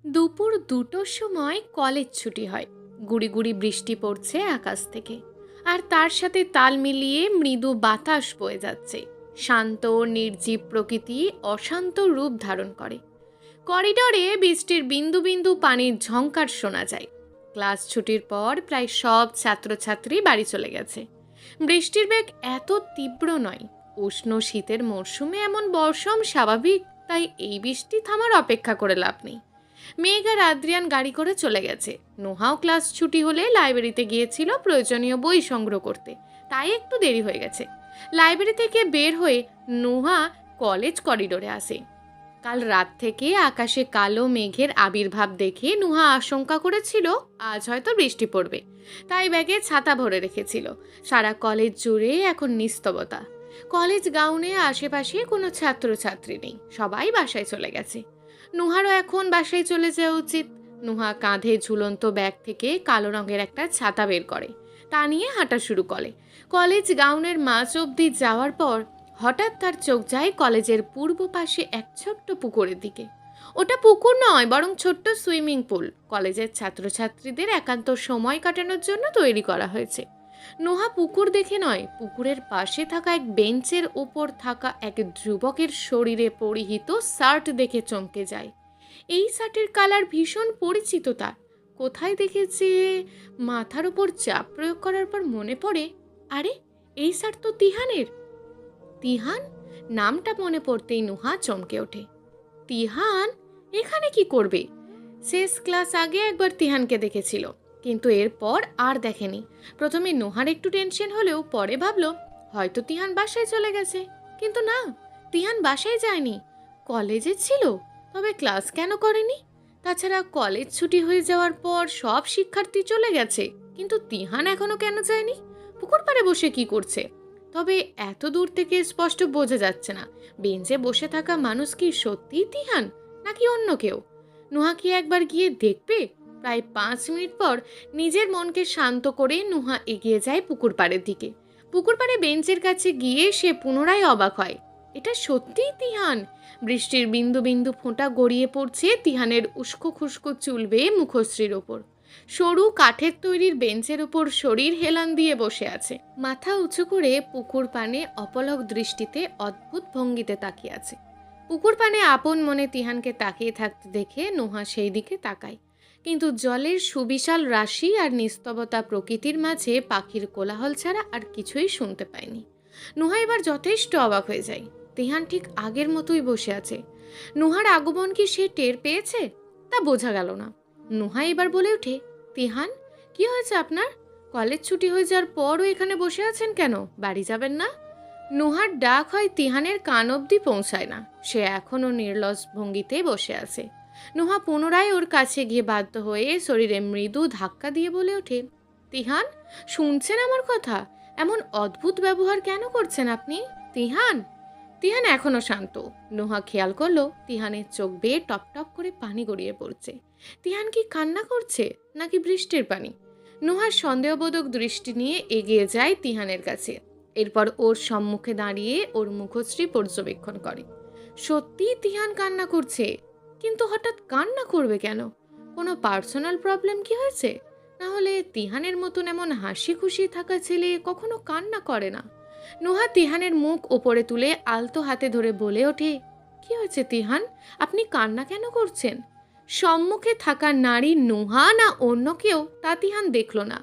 দুপুর 2টোর সময় কলেজ ছুটি হয়। গুড়ি গুড়ি বৃষ্টি পড়ছে আকাশ থেকে, আর তার সাথে তাল মিলিয়ে মৃদু বাতাস বয়ে যাচ্ছে। শান্ত নির্জীব প্রকৃতি অশান্ত রূপ ধারণ করে। করিডোরে বৃষ্টির বিন্দু বিন্দু পানির ঝংকার শোনা যায়। ক্লাস ছুটির পর প্রায় সব ছাত্রছাত্রী বাড়ি চলে গেছে। বৃষ্টির বেগ এত তীব্র নয়। উষ্ণ শীতের মরশুমে এমন বর্ষণ স্বাভাবিক, তাই এই বৃষ্টি থামার অপেক্ষা করে লাভ নেই। মেঘ আর আদ্রিয়ান গাড়ি করে চলে গেছে। নোহাও ক্লাস ছুটি হলে লাইব্রেরিতে গিয়েছিল প্রয়োজনীয় বই সংগ্রহ করতে, তাই একটু দেরি হয়ে গেছে। লাইব্রেরি থেকে বের হয়ে নোহা কলেজ করিডোরে আসে। কাল রাত থেকে আকাশে কালো মেঘের আবির্ভাব দেখে নুহা আশঙ্কা করেছিল আজ হয়তো বৃষ্টি পড়বে, তাই ব্যাগে ছাতা ভরে রেখেছিল। সারা কলেজ জুড়ে এখন নিস্তবতা। কলেজ গাউনে আশেপাশে কোনো ছাত্রছাত্রী নেই, সবাই বাসায় চলে গেছে। নুহারও এখন বাসায় চলে যাওয়া উচিত। নুহা কাঁধে ঝুলন্ত ব্যাগ থেকে কালো রঙের একটা ছাতা বের করে, তা নিয়ে হাঁটা শুরু করে। কলেজ গাউনের মাঝ অবধি যাওয়ার পর হঠাৎ তার চোখ যায় কলেজের পূর্ব পাশে এক ছোট্ট পুকুরের দিকে। ওটা পুকুর নয়, বরং ছোট্ট সুইমিং পুল। কলেজের ছাত্রছাত্রীদের একান্ত সময় কাটানোর জন্য তৈরি করা হয়েছে। নোহা পুকুর দেখে নয়, পুকুরের পাশে থাকা এক বেঞ্চের ওপর থাকা এক যুবকের শরীরে পরিহিত শার্ট দেখে চমকে যায়। এই শার্টের কালার ভীষণ পরিচিত তার। কোথায় দেখেছে? মাথার উপর চাপ প্রয়োগ করার পর মনে পড়ে, আরে এই শার্ট তো তিহানের। তিহান নামটা মনে পড়তেই নুহা চমকে ওঠে। তিহান এখানে কি করবে? শেষ ক্লাস আগে একবার তিহানকে দেখেছিল, কিন্তু এরপর আর দেখেনি। প্রথমে নোহার একটু টেনশন হলেও পরে ভাবলো হয়তো তিহান বাসায় চলে গেছে। কিন্তু না, তিহান বাসায় যায়নি, কলেজে ছিল। তবে ক্লাস কেন করেনি? তাছাড়া কলেজ ছুটি হয়ে যাওয়ার পর সব শিক্ষার্থী চলে গেছে, কিন্তু তিহান এখনো কেন যায়নি? পুকুর পাড়ে বসে কি করছে? তবে এত দূর থেকে স্পষ্ট বোঝা যাচ্ছে না বেঞ্চে বসে থাকা মানুষ কি সত্যিই তিহান নাকি অন্য কেউ। নুহা কি একবার গিয়ে দেখবে? প্রায় 5 মিনিট পর নিজের মনকে শান্ত করে নুহা এগিয়ে যায় পুকুর পাড়ের দিকে। পুকুর পাড়ে বেঞ্চের কাছে গিয়ে সে পুনরায় অবাক হয়, এটা সত্যিই তিহান। বৃষ্টির বিন্দু বিন্দু ফোঁটা গড়িয়ে পড়ছে তিহানের উস্কো খুস্কো চুল বেয়ে মুখশ্রীর ওপর। সরু কাঠের তৈরির বেঞ্চের উপর শরীর হেলান দিয়ে বসে আছে, মাথা উঁচু করে পুকুর পানে অপলক দৃষ্টিতে অদ্ভুত ভঙ্গিতে তাকিয়ে আছে। পুকুর পানে আপন মনে তিহানকে তাকিয়ে থাকতে দেখে নোহা সেই দিকে তাকায়, কিন্তু জলের সুবিশাল রাশি আর নিস্তবতা প্রকৃতির মাঝে পাখির কোলাহল ছাড়া আর কিছুই শুনতে পায়নি। নোহা এবার যথেষ্ট অবাক হয়ে যায়। তিহান ঠিক আগের মতোই বসে আছে। নোহার আগমন কি সে টের পেয়েছে? তা বোঝা গেল না। নোহা এবার বলে ওঠে, তিহান কি হয়েছে আপনার? কলেজ ছুটি হয়ে যাওয়ার পরও এখানে বসে আছেন কেন? বাড়ি যাবেন না? নোহার ডাক হয় তিহানের কান অবধি পৌঁছায় না। সে এখনও নির্লজ্জ ভঙ্গিতে বসে আছে। নোহা পুনরায় ওর কাছে গিয়ে বাধ্য হয়ে শরীরে মৃদু ধাক্কা দিয়ে বলে ওঠে, তিহান শুনছেন আমার কথা? এমন অদ্ভুত ব্যবহার কেন করছেন আপনি? তিহান তিহান এখনো শান্ত। নোহা খেয়াল করলো তিহানের চোখ বেয়ে টপ টপ করে পানি গড়িয়ে পড়ছে। তিহান কি কান্না করছে নাকি বৃষ্টির পানি? নোহার সন্দেহবোধক দৃষ্টি নিয়ে এগিয়ে যায় তিহানের কাছে। এরপর ওর সম্মুখে দাঁড়িয়ে ওর মুখশ্রী পর্যবেক্ষণ করে। সত্যিই তিহান কান্না করছে, কিন্তু হঠাৎ কান্না করবে কেন? কোনো পার্সোনাল প্রবলেম কি হয়েছে? না হলে তিহানের মতন এমন হাসি খুশি থাকা ছেলে কখনো কান্না করে না। নোহা তিহানের মুখ ওপরে তুলে আলতো হাতে ধরে বলে ওঠে, কি হয়েছে তিহান? আপনি কান্না কেন করছেন? সম্মুখে থাকা নারী নোহা না অন্য কেউ তা তিহান দেখল না।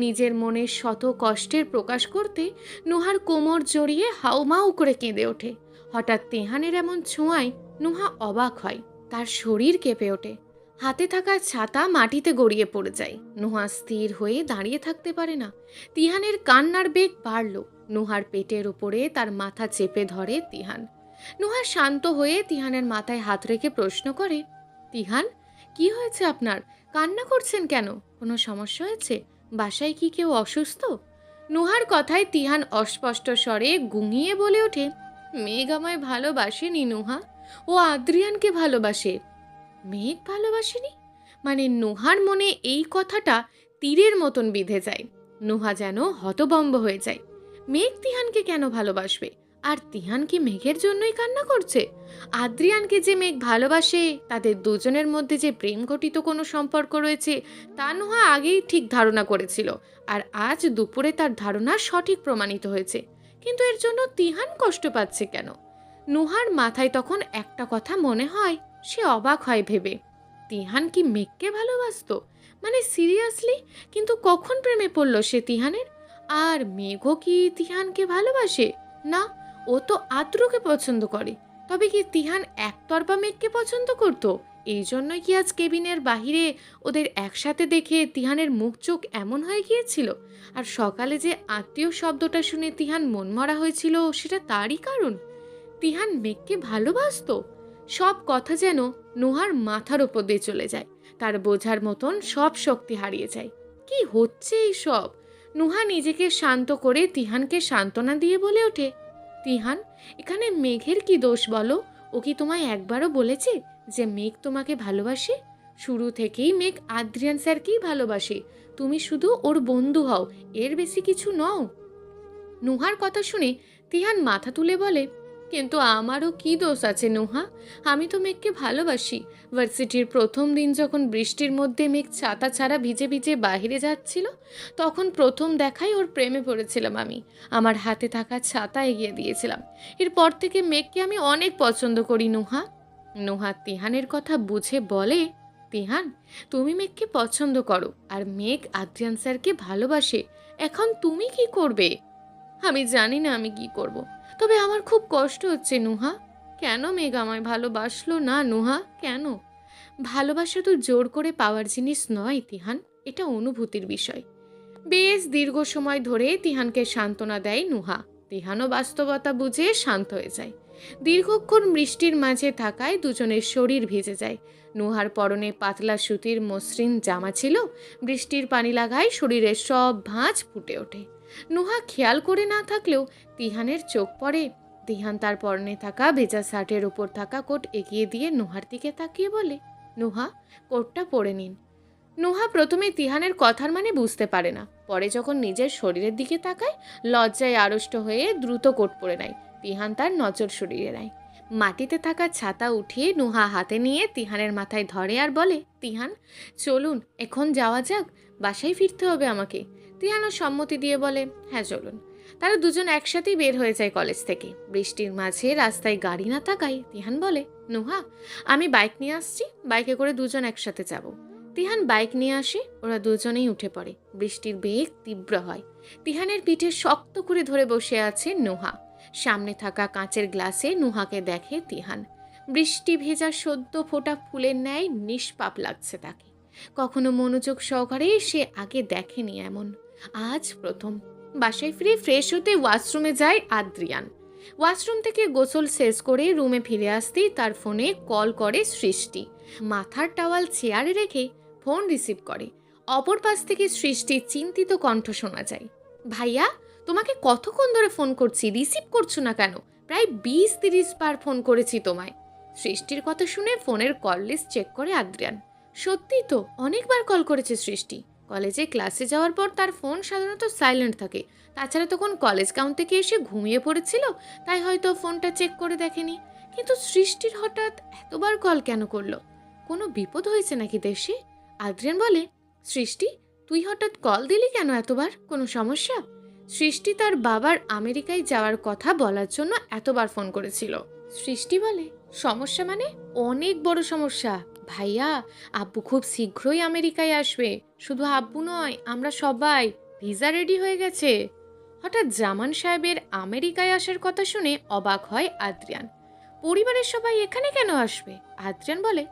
নিজের মনে শত কষ্টের প্রকাশ করতে নোহার কোমর জড়িয়ে হাউমাউ করে কেঁদে ওঠে। হঠাৎ তিহানের এমন ছোঁয়ায় নোহা অবাক হয়। তার শরীর কেঁপে ওঠে। হাতে থাকা ছাতা মাটিতে গড়িয়ে পড়ে যায়। নোহা স্থির হয়ে দাঁড়িয়ে থাকতে পারে না। তিহানের কান্নার বেগ বাড়ল। নোহার পেটের উপরে তার মাথা চেপে ধরে তিহান। নোহা শান্ত হয়ে তিহানের মাথায় হাত রেখে প্রশ্ন করে, তিহান কি হয়েছে আপনার? কান্না করছেন কেন? কোনো সমস্যা হয়েছে? বাসায় কি কেউ অসুস্থ? নোহার কথায় তিহান অস্পষ্ট স্বরে গুঙিয়ে বলে ওঠে, মেঘ আমায় ভালোবাসেনি নোহা, ও আদ্রিয়ানকে ভালোবাসে। মেঘ ভালোবাসেনি? মানে নোহার মনে এই কথাটা তীরের মতন বিঁধে যায়। নোহা যেন হতবম্ব হয়ে যায়। মেঘ তিহানকে কেন ভালোবাসবে? আর তিহান কি মেঘের জন্যই কান্না করছে? আদ্রিয়ানকে যে মেঘ ভালোবাসে, তাদের দুজনের মধ্যে যে প্রেম ঘটিত কোনো সম্পর্ক রয়েছে, তা নুহা আগেই ঠিক ধারণা করেছিল। আর আজ দুপুরে তার ধারণা সঠিক প্রমাণিত হয়েছে। কিন্তু এর জন্য তিহান কষ্ট পাচ্ছে কেন? নুহার মাথায় তখন একটা কথা মনে হয়, সে অবাক হয় ভেবে। তিহান কি মেঘকে ভালোবাসতো? মানে সিরিয়াসলি? কিন্তু কখন প্রেমে পড়ল সে তিহানের? আর মেঘও কি তিহানকে ভালোবাসে? না, ও তো আদ্রকে পছন্দ করে। তবে কি তিহান একতরফা মেঘকে পছন্দ করত? এই জন্যই কি আজ কেবিনের বাহিরে ওদের একসাথে দেখে তিহানের মুখ চোখ এমন হয়ে গিয়েছিল? আর সকালে যে আত্মীয় শব্দটা শুনে তিহান মনমরা হয়েছিল, সেটা তারই কারণ? তিহান মেঘকে ভালোবাসতো? সব কথা যেন নোহার মাথার ওপর দিয়ে চলে যায়। তার বোঝার মতন সব শক্তি হারিয়ে যায়। কি হচ্ছে এই সব? নুহা নিজেকে শান্ত করে তিহানকে সান্ত্বনা দিয়ে বলে ওঠে, তিহান, এখানে মেঘের কি দোষ বলো? ও কি তোমায় একবারও বলেছে যে মেঘ তোমাকে ভালোবাসে? শুরু থেকেই মেঘ আদ্রিয়ান স্যারকেই ভালোবাসে। তুমি শুধু ওর বন্ধু হও, এর বেশি কিছু নও। নুহার কথা শুনে তিহান মাথা তুলে বলে, কিন্তু আমারও কি দোষ আছে নুহা? আমি তো মেঘকে ভালোবাসি। ভার্সিটির প্রথম দিন যখন বৃষ্টির মধ্যে মেঘ ছাতা ছাড়া ভিজে ভিজে বাহিরে যাচ্ছিল, তখন প্রথম দেখাই ওর প্রেমে পড়েছিলাম আমি। আমার হাতে থাকা ছাতা এগিয়ে দিয়েছিলাম। এরপর থেকে মেঘকে আমি অনেক পছন্দ করি নুহা। নুহা তিহানের কথা বুঝে বলে, তিহান, তুমি মেঘকে পছন্দ করো আর মেঘ আদ্রিয়ান স্যারকে ভালোবাসে। এখন তুমি কি করবে? আমি জানি না আমি কি করব। তবে আমার খুব কষ্ট হচ্ছে নুহা। কেন মেঘ আমায় ভালোবাসলো না নুহা? কেন? ভালোবাসা তো জোর করে পাওয়ার জিনিস নয় তিহান, এটা অনুভূতির বিষয়। বেশ দীর্ঘ সময় ধরে তিহানকে সান্ত্বনা দেয় নুহা। তিহানও বাস্তবতা বুঝে শান্ত হয়ে যায়। দীর্ঘক্ষণ বৃষ্টির মাঝে থাকায় দুজনের শরীর ভিজে যায়। নুহার পরনে পাতলা সুতির মসৃণ জামা ছিল। বৃষ্টির পানি লাগায় শরীরের সব ভাঁজ ফুটে ওঠে। নুহা খেয়াল করে না থাকলেও তিহানের চোখ পড়ে। তিহান তার পরনে থাকা ভেজা শার্টের উপর থাকা কোট এগিয়ে দিয়ে নুহার দিকে তাকিয়ে বলে, নুহা, কোটটা পরে নিন। নুহা প্রথমে তিহানের কথার মানে বুঝতে পারে না। পরে যখন নিজের শরীরের দিকে তাকায়, লজ্জায় আড়ষ্ট হয়ে দ্রুত কোট পরে নেয়। তিহান তার নজর সরিয়ে নেয়। মাটিতে থাকা ছাতা উঠিয়ে নুহা হাতে নিয়ে তিহানের মাথায় ধরে আর বলে, তিহান, চলুন এখন যাওয়া যাক, বাসায় ফিরতে হবে আমাকে। তিহানও সম্মতি দিয়ে বলে, হ্যাঁ চলুন। তারা দুজন একসাথেই বের হয়ে যায় কলেজ থেকে। বৃষ্টির মাঝে রাস্তায় গাড়ি না থাকায় তিহান বলে, নুহা, আমি বাইক নিয়ে আসছি, বাইকে করে দুজন একসাথে যাব। তিহান বাইক নিয়ে আসে, ওরা দুজনেই উঠে পড়ে। বৃষ্টির বেগ তীব্র হয়। তিহানের পিঠে শক্ত করে ধরে বসে আছে নুহা। সামনে থাকা কাঁচের গ্লাসে নুহাকে দেখে তিহান। বৃষ্টি ভেজা সদ্য ফোটা ফুলের ন্যায় নিষ্পাপ লাগছে তাকে। কখনো মনোযোগ সহকারে সে আগে দেখেনি এমন। আজ প্রথম। বাসায় ফিরে ফ্রেশ হতে ওয়াশরুমে যায় আদ্রিয়ান। ওয়াশরুম থেকে গোসল শেষ করে রুমে ফিরে আসতেই তার ফোনে কল করে সৃষ্টি। মাথার টাওয়াল চেয়ারে রেখে ফোন রিসিভ করে। অপর পাশ থেকে সৃষ্টির চিন্তিত কণ্ঠ শোনা যায়, ভাইয়া, তোমাকে কতক্ষণ ধরে ফোন করছি, রিসিভ করছো না কেন? প্রায় 20-30 বার ফোন করেছি তোমায়। সৃষ্টির কথা শুনে ফোনের কল লিস্ট চেক করে আদ্রিয়ান। সত্যিই তো অনেকবার কল করেছে সৃষ্টি। কলেজে ক্লাসে যাওয়ার পর তার ফোন সাধারণত সাইলেন্ট থাকে। তাছাড়া তখন কলেজ গ্রাউন্ড থেকে এসে ঘুমিয়ে পড়েছিল, তাই হয়তো ফোনটা চেক করে দেখেনি। কিন্তু সৃষ্টির হঠাৎ এতবার কল কেন করলো? কোনো বিপদ হয়েছে নাকি দেশে? আদ্রিয়ান বলে, সৃষ্টি, তুই হঠাৎ কল দিলি কেন এতবার? কোনো সমস্যা? সৃষ্টি তার বাবার আমেরিকায় যাওয়ার কথা বলার জন্য এতবার ফোন করেছিল। সৃষ্টি বলে, সমস্যা মানে? অনেক বড় সমস্যা ভাইয়া। আব্বু খুব শীঘ্রই আমেরিকায় আসবে। শুধু আব্বু নয়, আমরা সবাই। ভিসা রেডি হয়ে গেছে। হঠাৎ জামান সাহেবের আমেরিকায় আসার কথা শুনে অবাক হয় আদ্রিয়ান। পরিবারের সবাই এখানে কেন আসবে? আদ্রিয়ান বলে,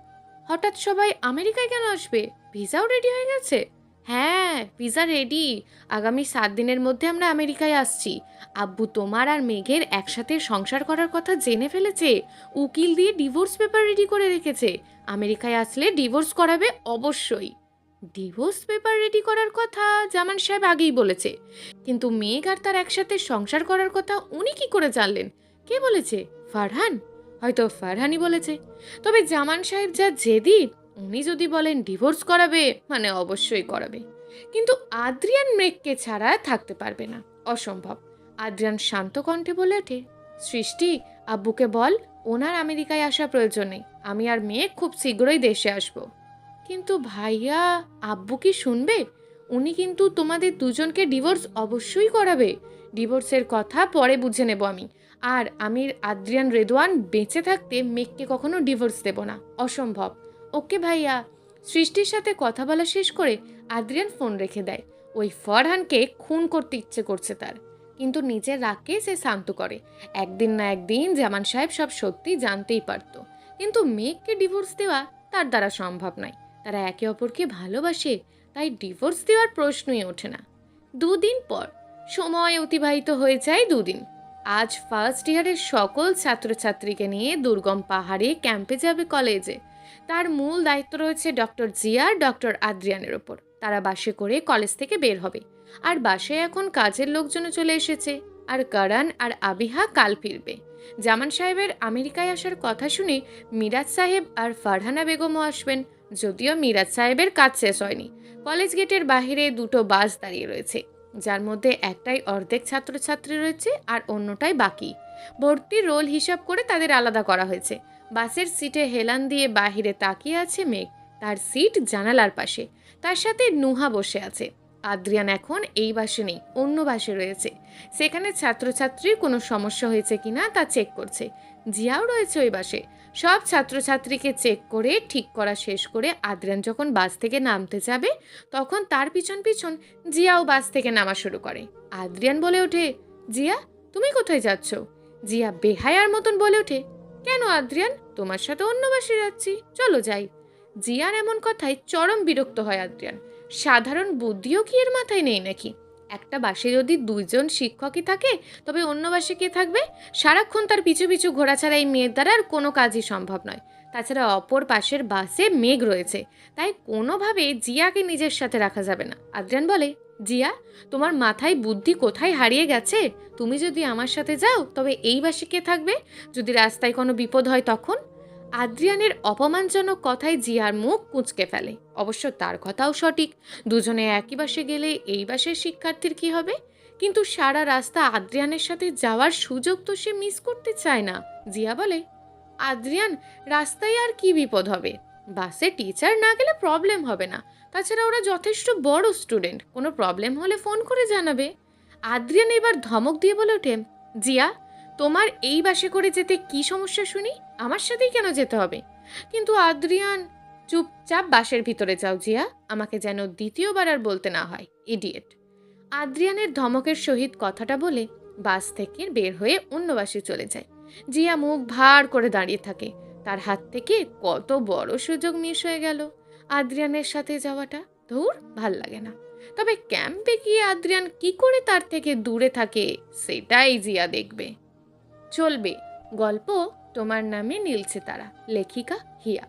হঠাৎ সবাই আমেরিকায় কেন আসবে? ভিসাও রেডি হয়ে গেছে? হ্যাঁ, ভিসা রেডি। আগামী 7 দিনের মধ্যে আমরা আমেরিকায় আসছি। আব্বু তোমার আর মেঘের একসাথে সংসার করার কথা জেনে ফেলেছে। উকিল দিয়ে ডিভোর্স পেপার রেডি করে রেখেছে। আমেরিকায় আসলে ডিভোর্স করাবে অবশ্যই। ডিভোর্স পেপার রেডি করার কথা জামান সাহেব আগেই বলেছে, কিন্তু মেঘ আর তার একসাথে সংসার করার কথা উনি কি করে জানলেন? কে বলেছে? ফারহান? হয়তো ফারহানই বলেছে। তবে জামান সাহেব যা জেদি, উনি যদি বলেন ডিভোর্স করাবে মানে অবশ্যই করাবে। কিন্তু আদ্রিয়ান মেঘকে ছাড়া থাকতে পারবে না, অসম্ভব। আদ্রিয়ান শান্ত কণ্ঠে বলে ওঠে, সৃষ্টি, আব্বুকে বল ওনার আমেরিকায় আসা প্রয়োজন নেই, আমি আর মেয়ে খুব শীঘ্রই দেশে আসব। কিন্তু ভাইয়া, আব্বু কি শুনবে? উনি কিন্তু তোমাদের দুজনকে ডিভোর্স অবশ্যই করাবে। ডিভোর্সের কথা পরে বুঝে নেব আমি। আর আমির আদ্রিয়ান রেদওয়ান বেঁচে থাকতে মেঘকে কখনো ডিভোর্স দেব না, অসম্ভব। ওকে ভাইয়া। সৃষ্টির সাথে কথা বলা শেষ করে আদ্রিয়ান ফোন রেখে দেয়। ওই ফরহানকে খুন করতে ইচ্ছে করছে তার, কিন্তু নিজের রাগকে সে শান্ত করে। একদিন না একদিন জামান সাহেব সব সত্যি জানতেই পারত, কিন্তু মেঘকে ডিভোর্স দেওয়া তার দ্বারা সম্ভব নয়। তারা একে অপরকে ভালোবাসে, তাই ডিভোর্স দেওয়ার প্রশ্নই ওঠে না। দুদিন পর সময় অতিবাহিত হয়ে যায় 2 দিন। আজ ফার্স্ট ইয়ারের সকল ছাত্রছাত্রীকে নিয়ে দুর্গম পাহাড়ে ক্যাম্পে যাবে কলেজে। তার মূল দায়িত্ব রয়েছে ডক্টর জিয়া আর ডক্টর আদ্রিয়ানের ওপর। তারা বাসে করে কলেজ থেকে বের হবে, আর বাসে এখন কাজের লোকজনও চলে এসেছে। আর কারান আর আবিহা কাল ফিরবে। জামান সাহেবের আমেরিকায় আসার কথা শুনে মিরাজ সাহেব আর ফারহানা বেগমও আসবেন। যদিও মিরাজ সাহেবের কাজ শেষ হয়নি। কলেজ গেটের বাহিরে 2টো বাস দাঁড়িয়ে রয়েছে, যার মধ্যে একটাই অর্ধেক ছাত্রছাত্রী রয়েছে আর অন্যটাই বাকি। ভর্তির রোল হিসাব করে তাদের আলাদা করা হয়েছে। বাসের সিটে হেলান দিয়ে বাহিরে তাকিয়ে আছে মেঘ, তার সিট জানালার পাশে। তার সাথে নুহা বসে আছে। আদ্রিয়ান এখন এই বাসে নেই, অন্য বাসে রয়েছে। সেখানে ছাত্রছাত্রীর কোনো সমস্যা হয়েছে কিনা তা চেক করছে। জিয়াও রয়েছে ওই বাসে। সব ছাত্রছাত্রীকে চেক করে ঠিক করা শেষ করে আদ্রিয়ান যখন বাস থেকে নামতে যাবে, তখন তার পিছন পিছন জিয়াও বাস থেকে নামা শুরু করে। আদ্রিয়ান বলে ওঠে, জিয়া, তুমি কোথায় যাচ্ছ? জিয়া বেহায়ার মতন বলে ওঠে, কেন আদ্রিয়ান, তোমার সাথে অন্য বাসে যাচ্ছি, চলো যাই। জিয়ার এমন কথায় চরম বিরক্ত হয় আদ্রিয়ান। সাধারণ বুদ্ধিও কি এর মাথায় নেই নাকি? একটা বাসে যদি 2জন শিক্ষকই থাকে, তবে অন্য বাসে কে থাকবে? সারাক্ষণ তার পিছু পিছু ঘোরা ছাড়া এই মেয়ের দ্বারা আর কোনো কাজই সম্ভব নয়। তাছাড়া অপর পাশের বাসে মেঘ রয়েছে, তাই কোনোভাবে জিয়াকে নিজের সাথে রাখা যাবে না। আদ্রিয়ান বলে, জিয়া, তোমার মাথায় বুদ্ধি কোথায় হারিয়ে গেছে? তুমি যদি আমার সাথে যাও তবে এই বাসে কে থাকবে? যদি রাস্তায় কোনো বিপদ হয় তখন? আদ্রিয়ানের অপমানজনক কথায় জিয়ার মুখ কুঁচকে ফেলে। অবশ্য তার কথাও সঠিক, দুজনে একই বাসে গেলে এই বাসের শিক্ষার্থীর কি হবে? কিন্তু সারা রাস্তা আদ্রিয়ানের সাথে যাওয়ার সুযোগ তো সে মিস করতে চায় না। জিয়া বলে, আদ্রিয়ান, রাস্তায় আর কি বিপদ হবে? বাসে টিচার না গেলে প্রবলেম হবে না। তাছাড়া ওরা যথেষ্ট বড় স্টুডেন্ট, কোনো প্রবলেম হলে ফোন করে জানাবে। আদ্রিয়ান এবার ধমক দিয়ে বলে ওঠে, জিয়া, তোমার এই বাসে করে যেতে কি সমস্যা শুনি? আমার সাথেই কেন যেতে হবে? কিন্তু আদ্রিয়ান, চুপচাপ বাসের ভিতরে যাও জিয়া, আমাকে যেন দ্বিতীয়বার আর বলতে না হয়, ইডিয়েট। আদ্রিয়ানের ধমকের সহিত কথাটা বলে বাস থেকে বের হয়ে অন্য বাসে চলে যায়। জিয়া মুখ ভার করে দাঁড়িয়ে থাকে। তার হাত থেকে কত বড় সুযোগ মিস হয়ে গেল আদ্রিয়ানের সাথে যাওয়াটা। ধুর, ভাল লাগে না। তবে ক্যাম্পে গিয়ে আদ্রিয়ান কি করে তার থেকে দূরে থাকে সেটাই জিয়া দেখবে। চলবে গল্প তোমার নামে নীলছে তারা, লেখিকা হিয়া।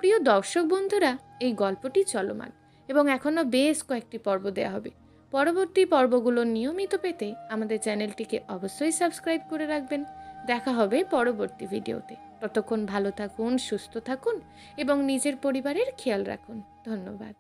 প্রিয় দর্শক বন্ধুরা, এই গল্পটি চলমান এবং এখনও বেশ কয়েকটি পর্ব দেওয়া হবে। পরবর্তী পর্বগুলো নিয়মিত পেতে আমাদের চ্যানেলটিকে অবশ্যই সাবস্ক্রাইব করে রাখবেন। দেখা হবে পরবর্তী ভিডিওতে। ততক্ষণ ভালো থাকুন, সুস্থ থাকুন এবং নিজের পরিবারের খেয়াল রাখুন। ধন্যবাদ।